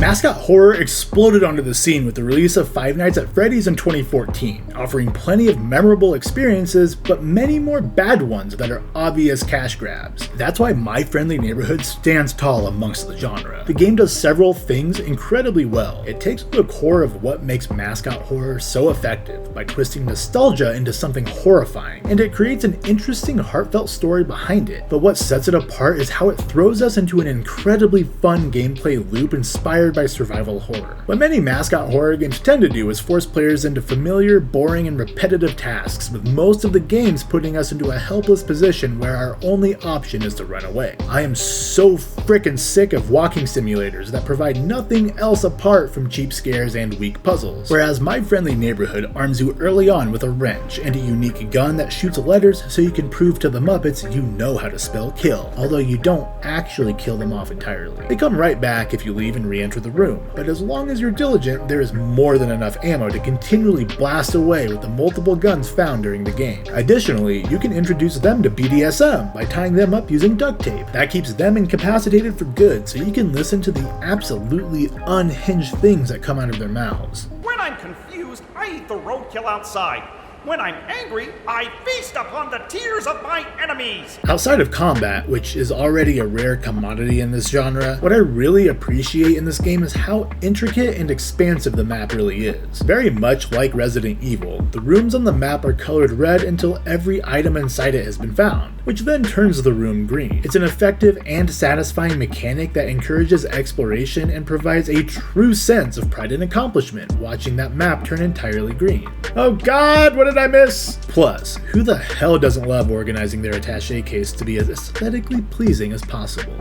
Mascot horror exploded onto the scene with the release of Five Nights at Freddy's in 2014, offering plenty of memorable experiences, but many more bad ones that are obvious cash grabs. That's why My Friendly Neighborhood stands tall amongst the genre. The game does several things incredibly well. It takes the core of what makes Mascot horror so effective by twisting nostalgia into something horrifying, and it creates an interesting, heartfelt story behind it. But what sets it apart is how it throws us into an incredibly fun gameplay loop inspired by survival horror. What many Mascot horror games tend to do is force players into familiar, boring, and repetitive tasks, with most of the games putting us into a helpless position where our only option is to run away. I am so frickin' sick of walking simulators that provide nothing else apart from cheap scares and weak puzzles. Whereas My Friendly Neighborhood arms you early on with a wrench and a unique gun that shoots letters so you can prove to the Muppets you know how to spell kill, although you don't actually kill them off entirely. They come right back if you leave and re-enter the room, but as long as you're diligent, there is more than enough ammo to continually blast away with the multiple guns found during the game. Additionally, you can introduce them to BDSM by tying them up using duct tape. That keeps them incapacitated for good, so you can listen to the absolutely unhinged things that come out of their mouths. When I'm confused, I eat the roadkill outside. When I'm angry, I feast upon the tears of my enemies! Outside of combat, which is already a rare commodity in this genre, what I really appreciate in this game is how intricate and expansive the map really is. Very much like Resident Evil, the rooms on the map are colored red until every item inside it has been found, which then turns the room green. It's an effective and satisfying mechanic that encourages exploration and provides a true sense of pride and accomplishment watching that map turn entirely green. Oh god, what did I miss? Plus, who the hell doesn't love organizing their attaché case to be as aesthetically pleasing as possible?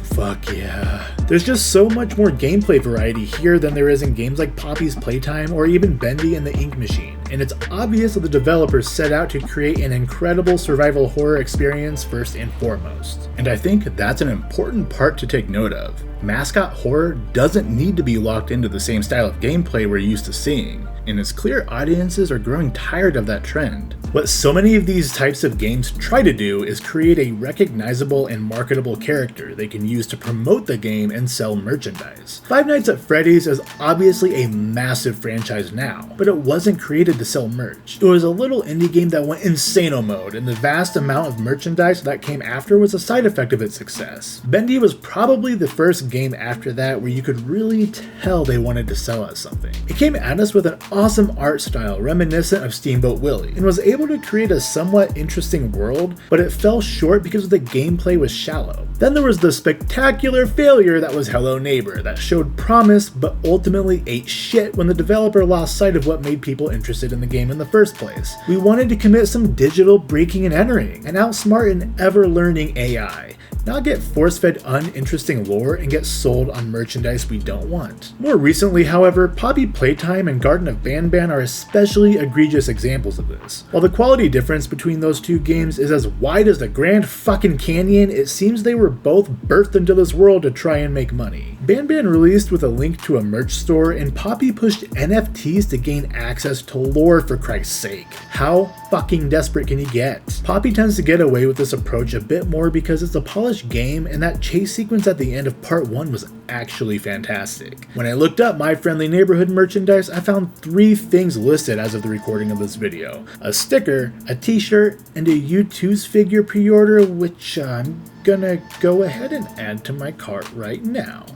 Fuck yeah. There's just so much more gameplay variety here than there is in games like Poppy's Playtime or even Bendy and the Ink Machine, and it's obvious that the developers set out to create an incredible survival horror experience first and foremost. And I think that's an important part to take note of. Mascot horror doesn't need to be locked into the same style of gameplay we're used to seeing, and it's clear audiences are growing tired of that trend. What so many of these types of games try to do is create a recognizable and marketable character they can use to promote the game and sell merchandise. Five Nights at Freddy's is obviously a massive franchise now, but it wasn't created to sell merch. It was a little indie game that went insano mode, and the vast amount of merchandise that came after was a side effect of its success. Bendy was probably the first game after that where you could really tell they wanted to sell us something. It came at us with an awesome art style reminiscent of Steamboat Willie, and was able to create a somewhat interesting world, but it fell short because the gameplay was shallow. Then there was the spectacular failure that was Hello Neighbor, that showed promise but ultimately ate shit when the developer lost sight of what made people interested in the game in the first place. We wanted to commit some digital breaking and entering, and outsmart an ever-learning AI, not get force-fed uninteresting lore and get sold on merchandise we don't want. More recently, however, Poppy Playtime and Garden of Banban are especially egregious examples of this. While the quality difference between those two games is as wide as the Grand fucking Canyon, it seems they were both birthed into this world to try and make money. Banban released with a link to a merch store, and Poppy pushed NFTs to gain access to lore, for Christ's sake. How fucking desperate can you get? Poppy tends to get away with this approach a bit more because it's a polished game, and that chase sequence at the end of part 1 was actually fantastic. When I looked up My Friendly Neighborhood merchandise, I found 3 things listed as of the recording of this video: a sticker, a t-shirt, and a U2's figure pre-order, which I'm gonna go ahead and add to my cart right now.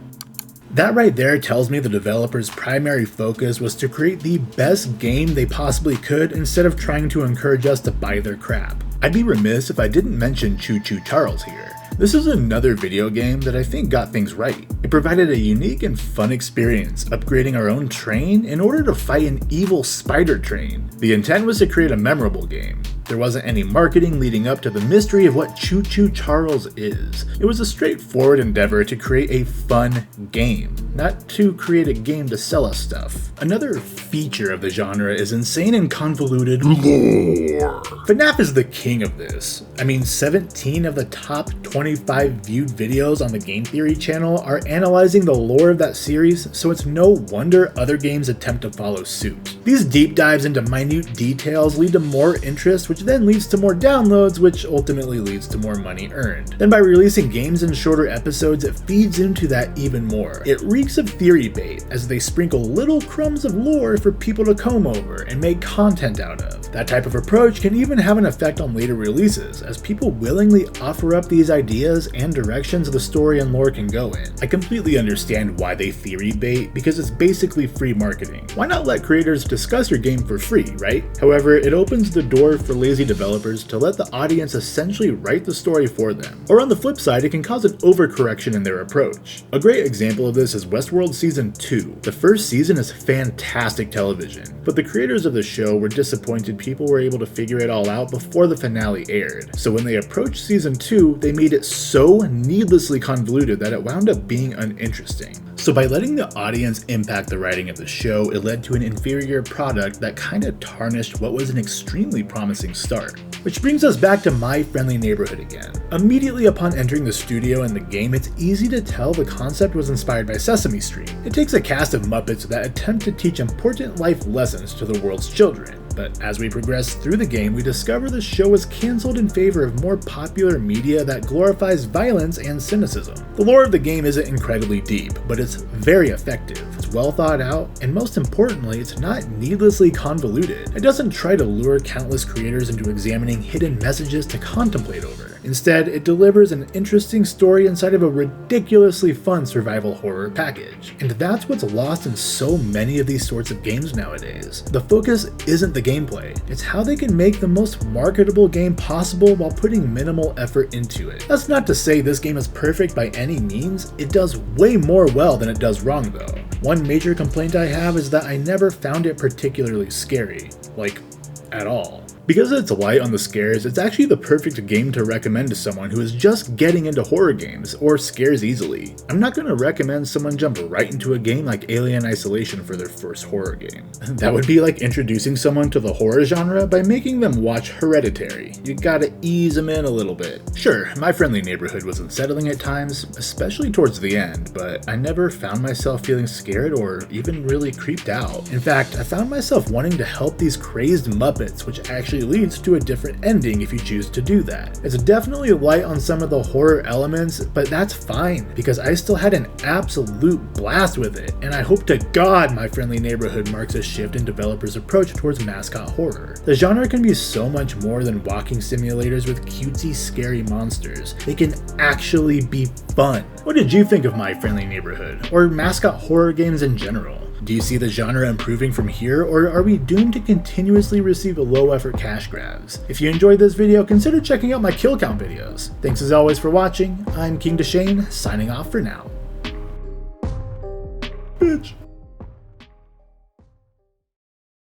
That right there tells me the developer's primary focus was to create the best game they possibly could instead of trying to encourage us to buy their crap. I'd be remiss if I didn't mention Choo Choo Charles here. This is another video game that I think got things right. It provided a unique and fun experience, upgrading our own train in order to fight an evil spider train. The intent was to create a memorable game. There wasn't any marketing leading up to the mystery of what Choo Choo Charles is. It was a straightforward endeavor to create a fun game, not to create a game to sell us stuff. Another feature of the genre is insane and convoluted lore. FNAF is the king of this. I mean, 17 of the top 25 viewed videos on the Game Theory channel are analyzing the lore of that series, so it's no wonder other games attempt to follow suit. These deep dives into minute details lead to more interest, which then leads to more downloads, which ultimately leads to more money earned. Then by releasing games in shorter episodes, it feeds into that even more. It reeks of theory bait, as they sprinkle little crumbs of lore for people to comb over and make content out of. That type of approach can even have an effect on later releases, as people willingly offer up these ideas and directions the story and lore can go in. I completely understand why they theory bait, because it's basically free marketing. Why not let creators discuss your game for free, right? However, it opens the door for lazy developers to let the audience essentially write the story for them. Or on the flip side, it can cause an overcorrection in their approach. A great example of this is Westworld Season 2. The first season is fantastic television, but the creators of the show were disappointed people were able to figure it all out before the finale aired. So when they approached Season 2, they made it so needlessly convoluted that it wound up being uninteresting. So by letting the audience impact the writing of the show, it led to an inferior product that kinda tarnished what was an extremely promising start. Which brings us back to My Friendly Neighborhood again. Immediately upon entering the studio and the game, it's easy to tell the concept was inspired by Sesame Street. It takes a cast of Muppets that attempt to teach important life lessons to the world's children. But as we progress through the game, we discover the show was cancelled in favor of more popular media that glorifies violence and cynicism. The lore of the game isn't incredibly deep, but it's very effective. It's well thought out, and most importantly, it's not needlessly convoluted. It doesn't try to lure countless creators into examining hidden messages to contemplate over. Instead, it delivers an interesting story inside of a ridiculously fun survival horror package. And that's what's lost in so many of these sorts of games nowadays. The focus isn't the gameplay, it's how they can make the most marketable game possible while putting minimal effort into it. That's not to say this game is perfect by any means, it does way more well than it does wrong though. One major complaint I have is that I never found it particularly scary, like, at all. Because it's light on the scares, it's actually the perfect game to recommend to someone who is just getting into horror games or scares easily. I'm not going to recommend someone jump right into a game like Alien Isolation for their first horror game. That would be like introducing someone to the horror genre by making them watch Hereditary. You gotta ease them in a little bit. Sure, My Friendly Neighborhood was unsettling at times, especially towards the end, but I never found myself feeling scared or even really creeped out. In fact, I found myself wanting to help these crazed Muppets, which actually leads to a different ending if you choose to do that. It's definitely light on some of the horror elements, but that's fine, because I still had an absolute blast with it, and I hope to God My Friendly Neighborhood marks a shift in developers' approach towards mascot horror. The genre can be so much more than walking simulators with cutesy, scary monsters. They can actually be fun. What did you think of My Friendly Neighborhood, or mascot horror games in general? Do you see the genre improving from here, or are we doomed to continuously receive low-effort cash grabs? If you enjoyed this video, consider checking out my kill count videos. Thanks as always for watching. I'm King Deschain, signing off for now. Bitch.